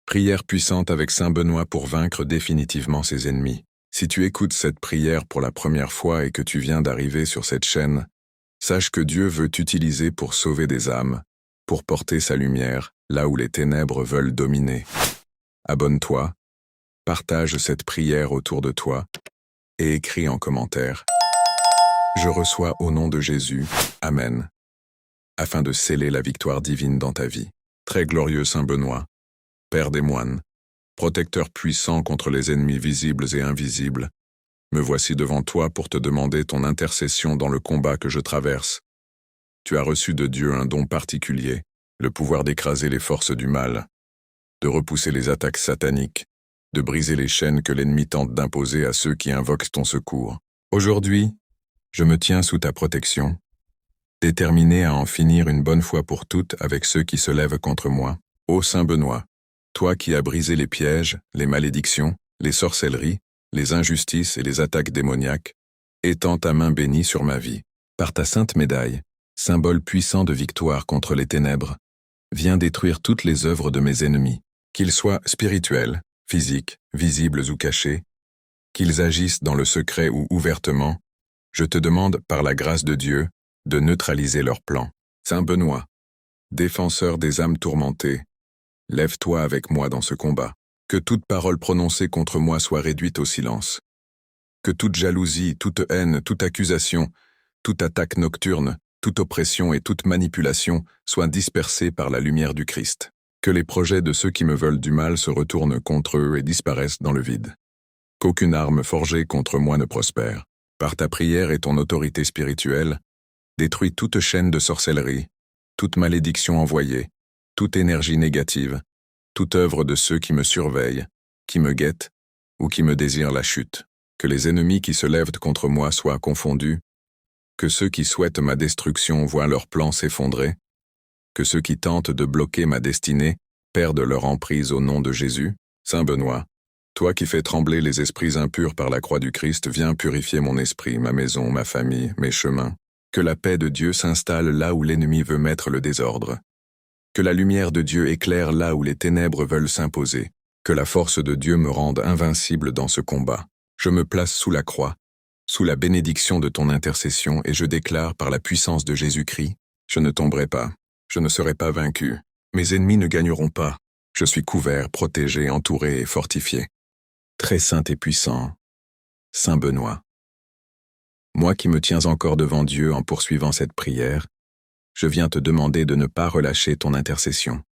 Prière puissante avec Saint Benoît pour vaincre définitivement ses ennemis. Si tu écoutes cette prière pour la première fois et que tu viens d'arriver sur cette chaîne, sache que Dieu veut t'utiliser pour sauver des âmes, pour porter sa lumière là où les ténèbres veulent dominer. Abonne-toi, partage cette prière autour de toi et écris en commentaire « Je reçois au nom de Jésus, Amen », afin de sceller la victoire divine dans ta vie. Très glorieux Saint Benoît, Père des moines, protecteur puissant contre les ennemis visibles et invisibles, me voici devant toi pour te demander ton intercession dans le combat que je traverse. Tu as reçu de Dieu un don particulier, le pouvoir d'écraser les forces du mal, de repousser les attaques sataniques, de briser les chaînes que l'ennemi tente d'imposer à ceux qui invoquent ton secours. Aujourd'hui, je me tiens sous ta protection, déterminé à en finir une bonne fois pour toutes avec ceux qui se lèvent contre moi. Ô Saint Benoît, toi qui as brisé les pièges, les malédictions, les sorcelleries, les injustices et les attaques démoniaques, étends ta main bénie sur ma vie. Par ta sainte médaille, symbole puissant de victoire contre les ténèbres, viens détruire toutes les œuvres de mes ennemis, qu'ils soient spirituels, physiques, visibles ou cachés, qu'ils agissent dans le secret ou ouvertement. Je te demande, par la grâce de Dieu, de neutraliser leurs plans. Saint Benoît, défenseur des âmes tourmentées, lève-toi avec moi dans ce combat. Que toute parole prononcée contre moi soit réduite au silence. Que toute jalousie, toute haine, toute accusation, toute attaque nocturne, toute oppression et toute manipulation soient dispersées par la lumière du Christ. Que les projets de ceux qui me veulent du mal se retournent contre eux et disparaissent dans le vide. Qu'aucune arme forgée contre moi ne prospère. Par ta prière et ton autorité spirituelle, détruis toute chaîne de sorcellerie, toute malédiction envoyée, toute énergie négative, toute œuvre de ceux qui me surveillent, qui me guettent ou qui me désirent la chute. Que les ennemis qui se lèvent contre moi soient confondus, que ceux qui souhaitent ma destruction voient leurs plans s'effondrer, que ceux qui tentent de bloquer ma destinée perdent leur emprise au nom de Jésus. Saint Benoît, toi qui fais trembler les esprits impurs par la croix du Christ, viens purifier mon esprit, ma maison, ma famille, mes chemins. Que la paix de Dieu s'installe là où l'ennemi veut mettre le désordre. Que la lumière de Dieu éclaire là où les ténèbres veulent s'imposer. Que la force de Dieu me rende invincible dans ce combat. Je me place sous la croix, sous la bénédiction de ton intercession, et je déclare par la puissance de Jésus-Christ, je ne tomberai pas, je ne serai pas vaincu. Mes ennemis ne gagneront pas. Je suis couvert, protégé, entouré et fortifié. Très saint et puissant, Saint Benoît. Moi qui me tiens encore devant Dieu en poursuivant cette prière, je viens te demander de ne pas relâcher ton intercession.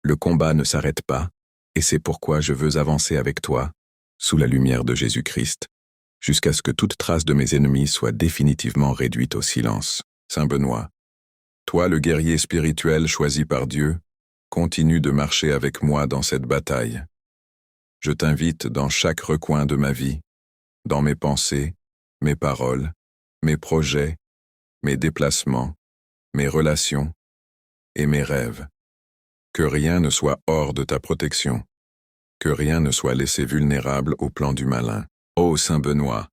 Le combat ne s'arrête pas, et c'est pourquoi je veux avancer avec toi, sous la lumière de Jésus-Christ, jusqu'à ce que toute trace de mes ennemis soit définitivement réduite au silence. Saint Benoît, toi le guerrier spirituel choisi par Dieu, continue de marcher avec moi dans cette bataille. Je t'invite dans chaque recoin de ma vie, dans mes pensées, mes paroles, mes projets, mes déplacements, mes relations et mes rêves. Que rien ne soit hors de ta protection, que rien ne soit laissé vulnérable au plan du malin. Ô Saint Benoît,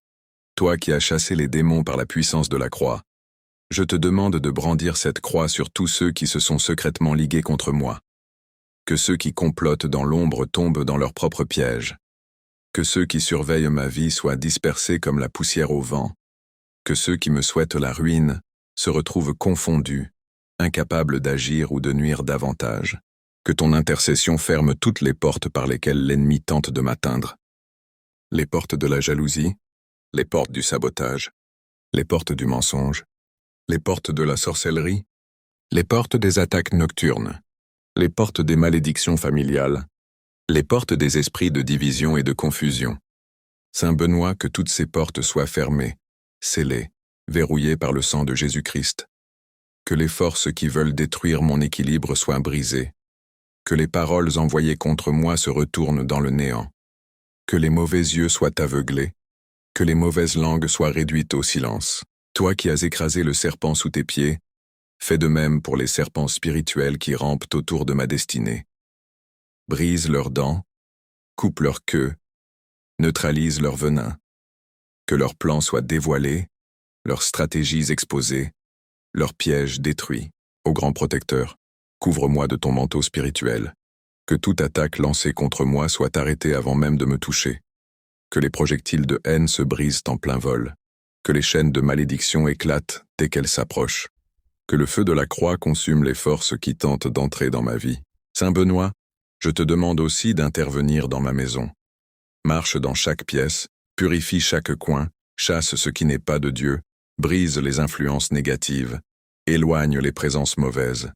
toi qui as chassé les démons par la puissance de la croix, je te demande de brandir cette croix sur tous ceux qui se sont secrètement ligués contre moi. Que ceux qui complotent dans l'ombre tombent dans leur propre piège. Que ceux qui surveillent ma vie soient dispersés comme la poussière au vent. Que ceux qui me souhaitent la ruine se retrouvent confondus, incapables d'agir ou de nuire davantage. Que ton intercession ferme toutes les portes par lesquelles l'ennemi tente de m'atteindre. Les portes de la jalousie, les portes du sabotage, les portes du mensonge, les portes de la sorcellerie, les portes des attaques nocturnes, les portes des malédictions familiales, les portes des esprits de division et de confusion. Saint Benoît, que toutes ces portes soient fermées, scellées, verrouillées par le sang de Jésus-Christ. Que les forces qui veulent détruire mon équilibre soient brisées. Que les paroles envoyées contre moi se retournent dans le néant. Que les mauvais yeux soient aveuglés. Que les mauvaises langues soient réduites au silence. Toi qui as écrasé le serpent sous tes pieds, fais de même pour les serpents spirituels qui rampent autour de ma destinée. Brise leurs dents, coupe leur queue, neutralise leur venin. Que leurs plans soient dévoilés, leurs stratégies exposées, leurs pièges détruits. Ô grand protecteur, couvre-moi de ton manteau spirituel. Que toute attaque lancée contre moi soit arrêtée avant même de me toucher. Que les projectiles de haine se brisent en plein vol. Que les chaînes de malédiction éclatent dès qu'elles s'approchent. Que le feu de la croix consume les forces qui tentent d'entrer dans ma vie. Saint Benoît, je te demande aussi d'intervenir dans ma maison. Marche dans chaque pièce, purifie chaque coin, chasse ce qui n'est pas de Dieu, brise les influences négatives, éloigne les présences mauvaises.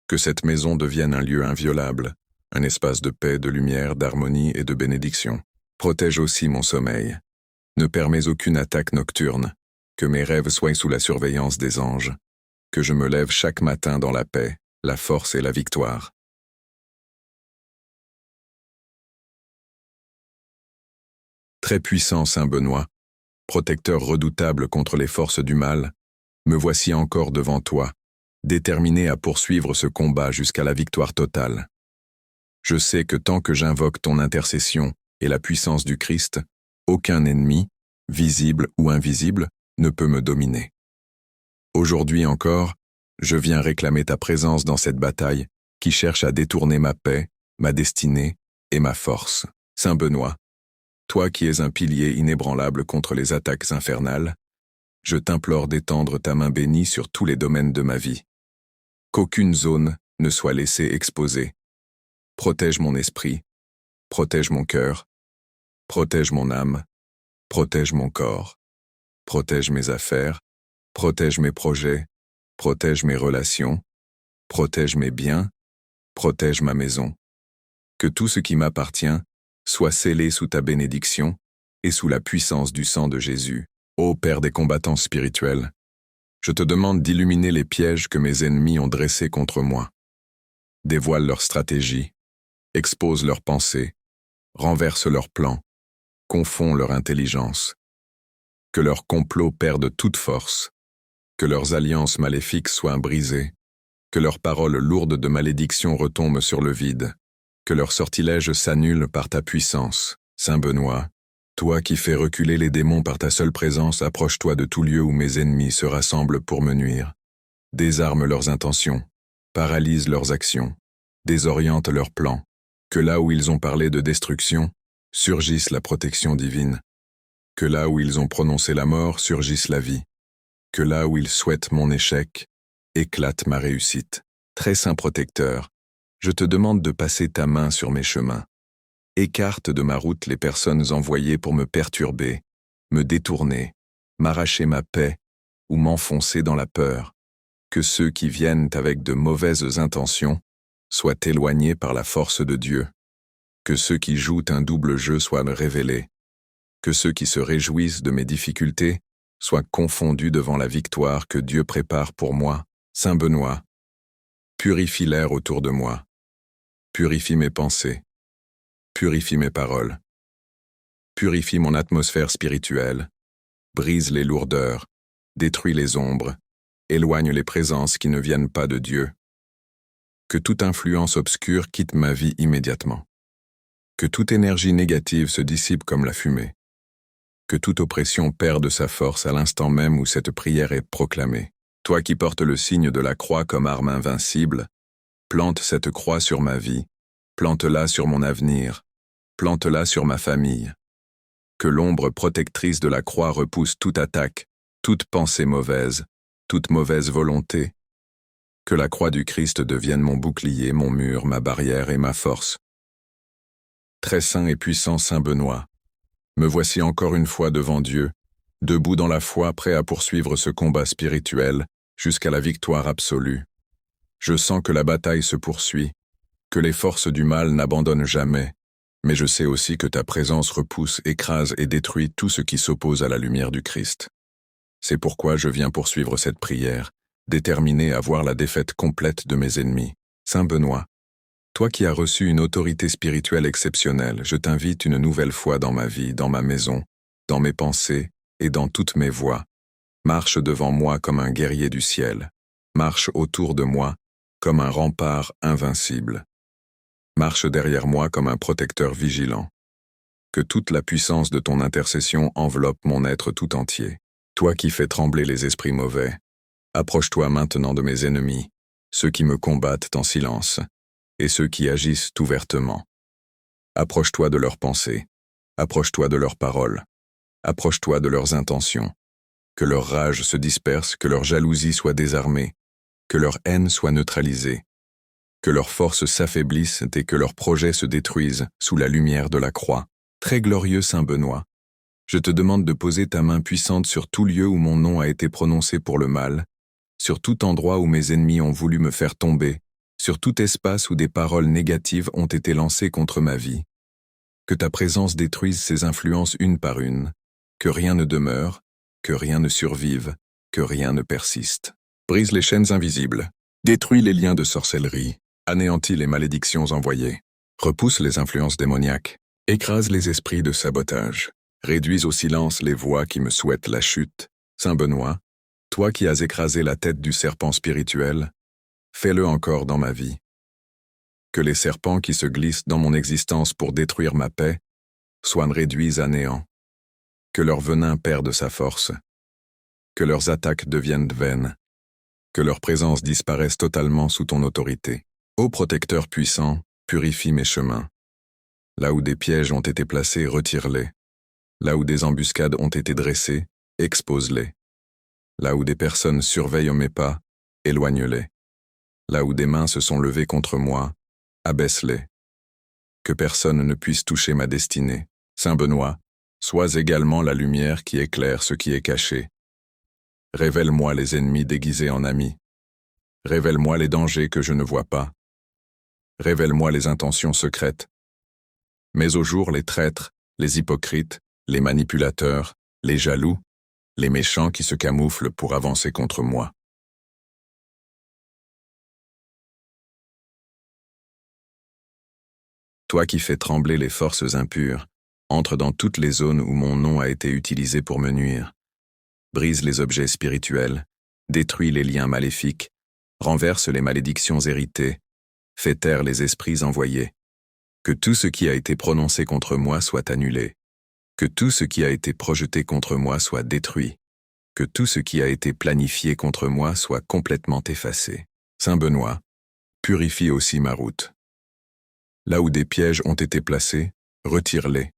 Que cette maison devienne un lieu inviolable, un espace de paix, de lumière, d'harmonie et de bénédiction. Protège aussi mon sommeil. Ne permets aucune attaque nocturne. Que mes rêves soient sous la surveillance des anges. Que je me lève chaque matin dans la paix, la force et la victoire. Très puissant Saint Benoît, protecteur redoutable contre les forces du mal, me voici encore devant toi, déterminé à poursuivre ce combat jusqu'à la victoire totale. Je sais que tant que j'invoque ton intercession et la puissance du Christ, aucun ennemi, visible ou invisible, ne peut me dominer. Aujourd'hui encore, je viens réclamer ta présence dans cette bataille qui cherche à détourner ma paix, ma destinée et ma force. Saint Benoît, toi qui es un pilier inébranlable contre les attaques infernales, je t'implore d'étendre ta main bénie sur tous les domaines de ma vie. Qu'aucune zone ne soit laissée exposée. Protège mon esprit, protège mon cœur, protège mon âme, protège mon corps, protège mes affaires, protège mes projets, protège mes relations, protège mes biens, protège ma maison. Que tout ce qui m'appartient soit scellé sous ta bénédiction et sous la puissance du sang de Jésus. Ô Père des combattants spirituels, je te demande d'illuminer les pièges que mes ennemis ont dressés contre moi. Dévoile leurs stratégies, expose leurs pensées, renverse leurs plans, confond leur intelligence. Que leurs complots perdent toute force, que leurs alliances maléfiques soient brisées, que leurs paroles lourdes de malédiction retombent sur le vide, que leurs sortilèges s'annulent par ta puissance. Saint Benoît, toi qui fais reculer les démons par ta seule présence, approche-toi de tout lieu où mes ennemis se rassemblent pour me nuire. Désarme leurs intentions, paralyse leurs actions, désoriente leurs plans, que là où ils ont parlé de destruction, surgisse la protection divine, que là où ils ont prononcé la mort, surgisse la vie, que là où ils souhaitent mon échec, éclate ma réussite. Très saint protecteur, je te demande de passer ta main sur mes chemins. Écarte de ma route les personnes envoyées pour me perturber, me détourner, m'arracher ma paix ou m'enfoncer dans la peur. Que ceux qui viennent avec de mauvaises intentions soient éloignés par la force de Dieu. Que ceux qui jouent un double jeu soient révélés. Que ceux qui se réjouissent de mes difficultés soient confondus devant la victoire que Dieu prépare pour moi. Saint Benoît, purifie l'air autour de moi. Purifie mes pensées. Purifie mes paroles. Purifie mon atmosphère spirituelle. Brise les lourdeurs. Détruis les ombres. Éloigne les présences qui ne viennent pas de Dieu. Que toute influence obscure quitte ma vie immédiatement. Que toute énergie négative se dissipe comme la fumée. Que toute oppression perde sa force à l'instant même où cette prière est proclamée. Toi qui portes le signe de la croix comme arme invincible, plante cette croix sur ma vie, plante-la sur mon avenir, plante-la sur ma famille. Que l'ombre protectrice de la croix repousse toute attaque, toute pensée mauvaise, toute mauvaise volonté. Que la croix du Christ devienne mon bouclier, mon mur, ma barrière et ma force. Très saint et puissant Saint Benoît, me voici encore une fois devant Dieu, debout dans la foi, prêt à poursuivre ce combat spirituel jusqu'à la victoire absolue. Je sens que la bataille se poursuit, que les forces du mal n'abandonnent jamais, mais je sais aussi que ta présence repousse, écrase et détruit tout ce qui s'oppose à la lumière du Christ. C'est pourquoi je viens poursuivre cette prière, déterminé à voir la défaite complète de mes ennemis. Saint Benoît, toi qui as reçu une autorité spirituelle exceptionnelle, je t'invite une nouvelle fois dans ma vie, dans ma maison, dans mes pensées et dans toutes mes voies. Marche devant moi comme un guerrier du ciel. Marche autour de moi comme un rempart invincible. Marche derrière moi comme un protecteur vigilant. Que toute la puissance de ton intercession enveloppe mon être tout entier. Toi qui fais trembler les esprits mauvais, approche-toi maintenant de mes ennemis, ceux qui me combattent en silence, et ceux qui agissent ouvertement. Approche-toi de leurs pensées, approche-toi de leurs paroles, approche-toi de leurs intentions. Que leur rage se disperse, que leur jalousie soit désarmée, que leur haine soit neutralisée, que leurs forces s'affaiblissent et que leurs projets se détruisent sous la lumière de la croix. Très glorieux Saint Benoît, je te demande de poser ta main puissante sur tout lieu où mon nom a été prononcé pour le mal, sur tout endroit où mes ennemis ont voulu me faire tomber, sur tout espace où des paroles négatives ont été lancées contre ma vie. Que ta présence détruise ces influences une par une, que rien ne demeure, que rien ne survive, que rien ne persiste. Brise les chaînes invisibles, détruis les liens de sorcellerie, anéantis les malédictions envoyées, repousse les influences démoniaques, écrase les esprits de sabotage, réduis au silence les voix qui me souhaitent la chute. Saint Benoît, toi qui as écrasé la tête du serpent spirituel, fais-le encore dans ma vie. Que les serpents qui se glissent dans mon existence pour détruire ma paix soient réduits à néant. Que leur venin perde sa force. Que leurs attaques deviennent vaines. Que leur présence disparaisse totalement sous ton autorité. Ô protecteur puissant, purifie mes chemins. Là où des pièges ont été placés, retire-les. Là où des embuscades ont été dressées, expose-les. Là où des personnes surveillent mes pas, éloigne-les. Là où des mains se sont levées contre moi, abaisse-les. Que personne ne puisse toucher ma destinée. Saint Benoît, sois également la lumière qui éclaire ce qui est caché. Révèle-moi les ennemis déguisés en amis. Révèle-moi les dangers que je ne vois pas. Révèle-moi les intentions secrètes. Mets au jour les traîtres, les hypocrites, les manipulateurs, les jaloux, les méchants qui se camouflent pour avancer contre moi. Toi qui fais trembler les forces impures, entre dans toutes les zones où mon nom a été utilisé pour me nuire. Brise les objets spirituels, détruis les liens maléfiques, renverse les malédictions héritées, fais taire les esprits envoyés. Que tout ce qui a été prononcé contre moi soit annulé. Que tout ce qui a été projeté contre moi soit détruit. Que tout ce qui a été planifié contre moi soit complètement effacé. Saint Benoît, purifie aussi ma route. Là où des pièges ont été placés, retire-les.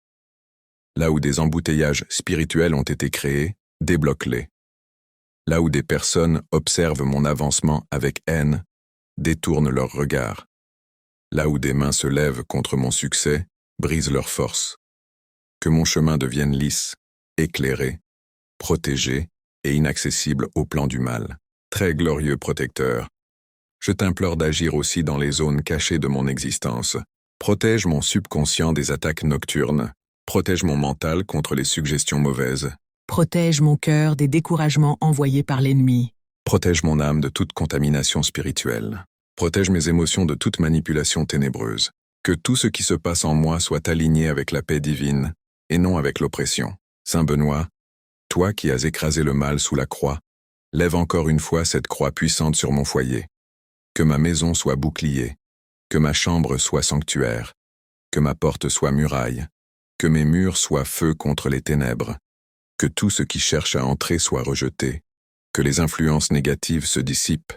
Là où des embouteillages spirituels ont été créés, débloque-les. Là où des personnes observent mon avancement avec haine, détourne leur regard. Là où des mains se lèvent contre mon succès, brise leur force. Que mon chemin devienne lisse, éclairé, protégé et inaccessible au plan du mal. Très glorieux protecteur, je t'implore d'agir aussi dans les zones cachées de mon existence. Protège mon subconscient des attaques nocturnes. Protège mon mental contre les suggestions mauvaises. Protège mon cœur des découragements envoyés par l'ennemi. Protège mon âme de toute contamination spirituelle. Protège mes émotions de toute manipulation ténébreuse. Que tout ce qui se passe en moi soit aligné avec la paix divine, et non avec l'oppression. Saint Benoît, toi qui as écrasé le mal sous la croix, lève encore une fois cette croix puissante sur mon foyer. Que ma maison soit bouclier, que ma chambre soit sanctuaire, que ma porte soit muraille, que mes murs soient feu contre les ténèbres, que tout ce qui cherche à entrer soit rejeté, que les influences négatives se dissipent,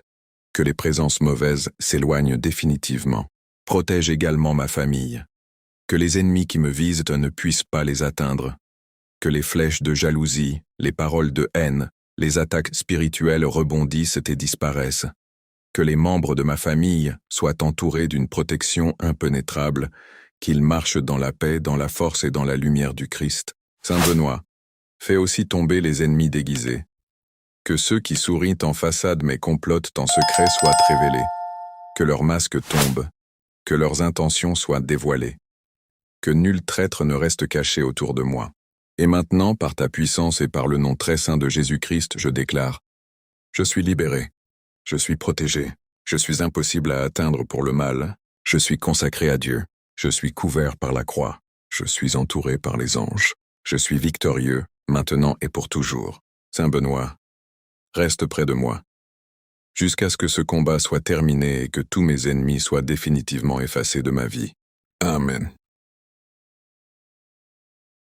que les présences mauvaises s'éloignent définitivement. Protège également ma famille, que les ennemis qui me visent ne puissent pas les atteindre, que les flèches de jalousie, les paroles de haine, les attaques spirituelles rebondissent et disparaissent, que les membres de ma famille soient entourés d'une protection impénétrable, qu'ils marchent dans la paix, dans la force et dans la lumière du Christ. Saint Benoît, fais aussi tomber les ennemis déguisés. Que ceux qui sourient en façade mais complotent en secret soient révélés. Que leurs masques tombent. Que leurs intentions soient dévoilées. Que nul traître ne reste caché autour de moi. Et maintenant, par ta puissance et par le nom très saint de Jésus-Christ, je déclare: je suis libéré. Je suis protégé. Je suis impossible à atteindre pour le mal. Je suis consacré à Dieu. Je suis couvert par la croix. Je suis entouré par les anges. Je suis victorieux, maintenant et pour toujours. Saint Benoît, reste près de moi, jusqu'à ce que ce combat soit terminé et que tous mes ennemis soient définitivement effacés de ma vie. Amen.